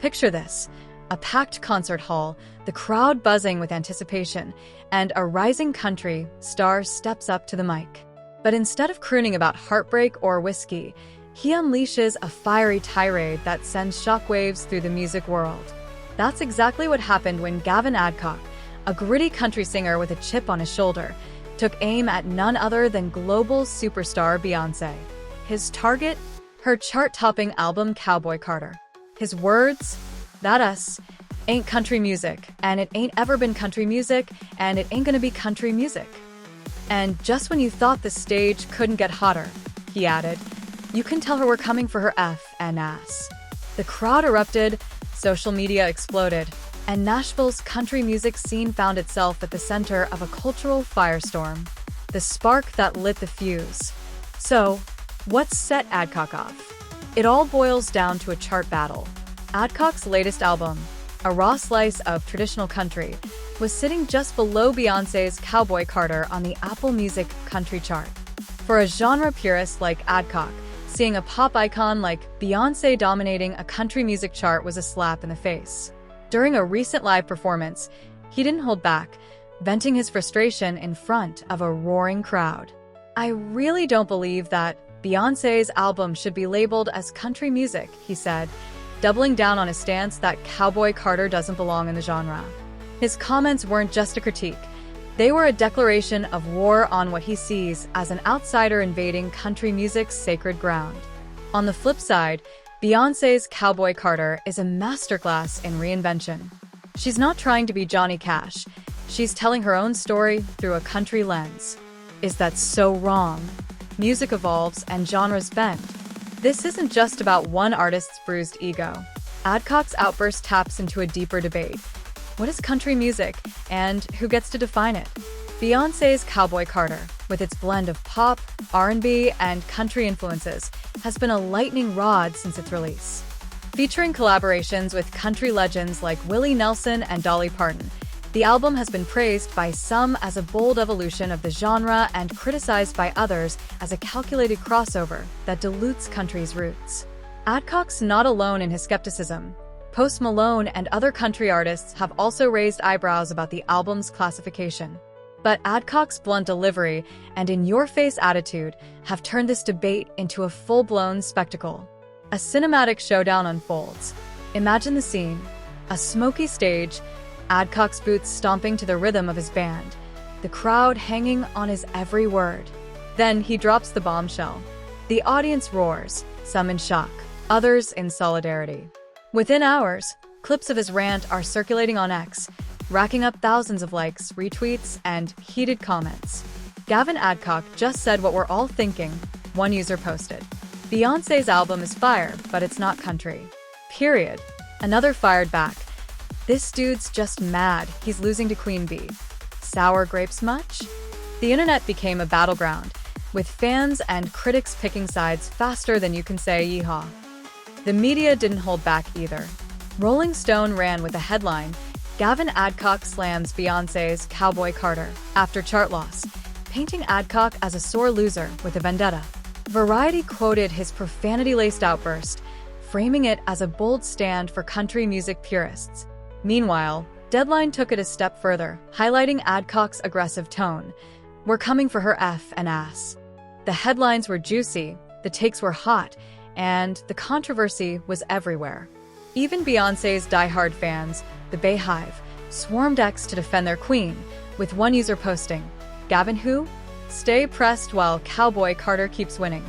Picture this: a packed concert hall, the crowd buzzing with anticipation, and a rising country star steps up to the mic. But instead of crooning about heartbreak or whiskey, he unleashes a fiery tirade that sends shockwaves through the music world. That's exactly what happened when Gavin Adcock, a gritty country singer with a chip on his shoulder, took aim at none other than global superstar Beyoncé. His target? Her chart-topping album Cowboy Carter. His words? That us ain't country music, and it ain't ever been country music, and it ain't gonna be country music. And just when you thought the stage couldn't get hotter, he added, you can tell her we're coming for her F and ass. The crowd erupted, social media exploded, and Nashville's country music scene found itself at the center of a cultural firestorm, the spark that lit the fuse. So, what set Adcock off? It all boils down to a chart battle. Adcock's latest album, a raw slice of traditional country, was sitting just below Beyoncé's Cowboy Carter on the Apple Music country chart. For a genre purist like Adcock, seeing a pop icon like Beyoncé dominating a country music chart was a slap in the face. During a recent live performance, he didn't hold back, venting his frustration in front of a roaring crowd. I really don't believe that Beyoncé's album should be labeled as country music, he said, doubling down on his stance that Cowboy Carter doesn't belong in the genre. His comments weren't just a critique. They were a declaration of war on what he sees as an outsider invading country music's sacred ground. On the flip side, Beyoncé's Cowboy Carter is a masterclass in reinvention. She's not trying to be Johnny Cash. She's telling her own story through a country lens. Is that so wrong? Music evolves and genres bend. This isn't just about one artist's bruised ego. Adcock's outburst taps into a deeper debate. What is country music, and who gets to define it? Beyoncé's Cowboy Carter, with its blend of pop, R&B, and country influences, has been a lightning rod since its release. Featuring collaborations with country legends like Willie Nelson and Dolly Parton, the album has been praised by some as a bold evolution of the genre and criticized by others as a calculated crossover that dilutes country's roots. Adcock's not alone in his skepticism. Post Malone and other country artists have also raised eyebrows about the album's classification. But Adcock's blunt delivery and in-your-face attitude have turned this debate into a full-blown spectacle. A cinematic showdown unfolds. Imagine the scene: a smoky stage, Adcock's boots stomping to the rhythm of his band, the crowd hanging on his every word. Then he drops the bombshell. The audience roars, some in shock, others in solidarity. Within hours, clips of his rant are circulating on X, racking up thousands of likes, retweets, and heated comments. Gavin Adcock just said what we're all thinking, one user posted. Beyoncé's album is fire, but it's not country. Period. Another fired back. This dude's just mad, he's losing to Queen Bee. Sour grapes much? The internet became a battleground, with fans and critics picking sides faster than you can say yeehaw. The media didn't hold back either. Rolling Stone ran with the headline, Gavin Adcock slams Beyoncé's Cowboy Carter after chart loss, painting Adcock as a sore loser with a vendetta. Variety quoted his profanity-laced outburst, framing it as a bold stand for country music purists. Meanwhile, Deadline took it a step further, highlighting Adcock's aggressive tone. We're coming for her F and ass. The headlines were juicy, the takes were hot, and the controversy was everywhere. Even Beyoncé's diehard fans, the Bayhive, swarmed X to defend their queen, with one user posting, Gavin who? Stay pressed while Cowboy Carter keeps winning.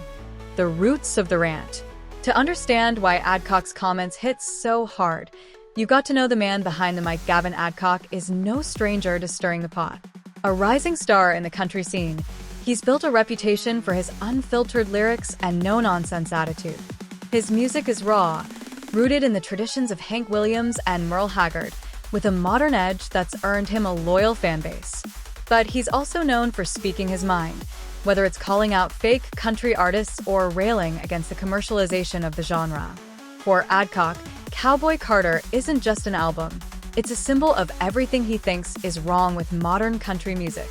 The roots of the rant. To understand why Adcock's comments hit so hard, you got to know the man behind the mic. Gavin Adcock is no stranger to stirring the pot. A rising star in the country scene, he's built a reputation for his unfiltered lyrics and no-nonsense attitude. His music is raw, rooted in the traditions of Hank Williams and Merle Haggard, with a modern edge that's earned him a loyal fan base. But he's also known for speaking his mind, whether it's calling out fake country artists or railing against the commercialization of the genre. For Adcock, Cowboy Carter isn't just an album. It's a symbol of everything he thinks is wrong with modern country music.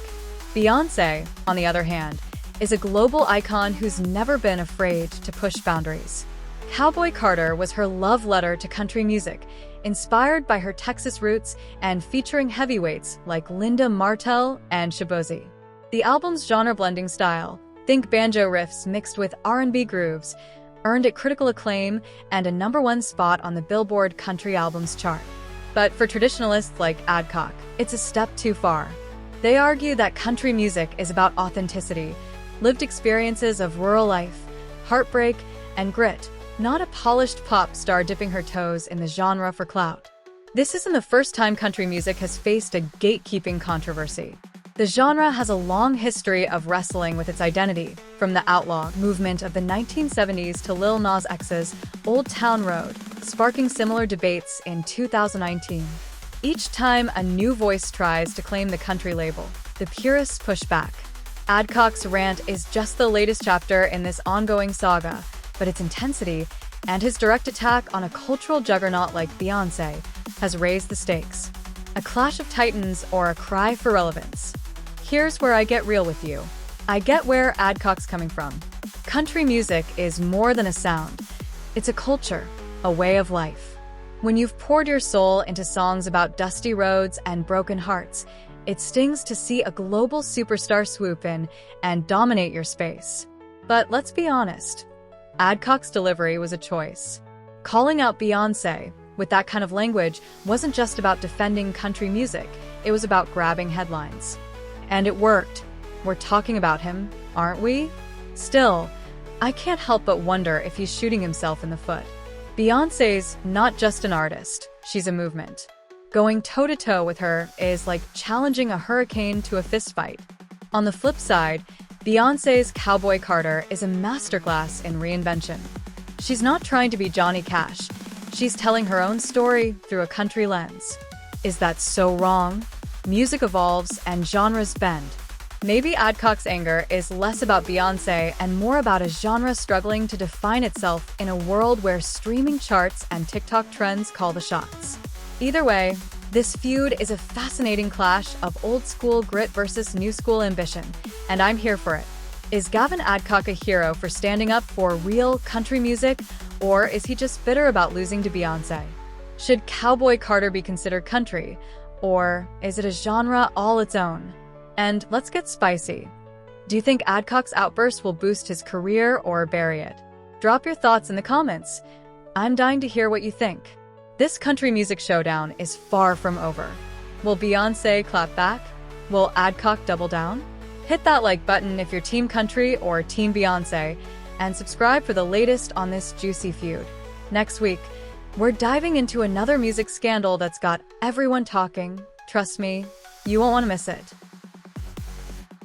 Beyoncé, on the other hand, is a global icon who's never been afraid to push boundaries. Cowboy Carter was her love letter to country music, inspired by her Texas roots and featuring heavyweights like Linda Martell and Shabozy. The album's genre-blending style, think banjo riffs mixed with R&B grooves, earned it critical acclaim and a #1 spot on the Billboard Country Albums chart. But for traditionalists like Adcock, it's a step too far. They argue that country music is about authenticity, lived experiences of rural life, heartbreak, and grit, not a polished pop star dipping her toes in the genre for clout. This isn't the first time country music has faced a gatekeeping controversy. The genre has a long history of wrestling with its identity, from the outlaw movement of the 1970s to Lil Nas X's Old Town Road, sparking similar debates in 2019. Each time a new voice tries to claim the country label, the purists push back. Adcock's rant is just the latest chapter in this ongoing saga, but its intensity and his direct attack on a cultural juggernaut like Beyoncé has raised the stakes. A clash of titans or a cry for relevance? Here's where I get real with you. I get where Adcock's coming from. Country music is more than a sound. It's a culture, a way of life. When you've poured your soul into songs about dusty roads and broken hearts, it stings to see a global superstar swoop in and dominate your space. But let's be honest, Adcock's delivery was a choice. Calling out Beyoncé with that kind of language wasn't just about defending country music, it was about grabbing headlines. And it worked. We're talking about him, aren't we? Still, I can't help but wonder if he's shooting himself in the foot. Beyoncé's not just an artist, she's a movement. Going toe-to-toe with her is like challenging a hurricane to a fistfight. On the flip side, Beyoncé's Cowboy Carter is a masterclass in reinvention. She's not trying to be Johnny Cash. She's telling her own story through a country lens. Is that so wrong? Music evolves and genres bend. Maybe Adcock's anger is less about Beyoncé and more about a genre struggling to define itself in a world where streaming charts and TikTok trends call the shots. Either way, this feud is a fascinating clash of old-school grit versus new-school ambition, and I'm here for it. Is Gavin Adcock a hero for standing up for real country music, or is he just bitter about losing to Beyoncé? Should Cowboy Carter be considered country, or is it a genre all its own? And let's get spicy. Do you think Adcock's outburst will boost his career or bury it? Drop your thoughts in the comments. I'm dying to hear what you think. This country music showdown is far from over. Will Beyoncé clap back? Will Adcock double down? Hit that like button if you're Team Country or Team Beyoncé, and subscribe for the latest on this juicy feud. Next week, we're diving into another music scandal that's got everyone talking. Trust me, you won't want to miss it.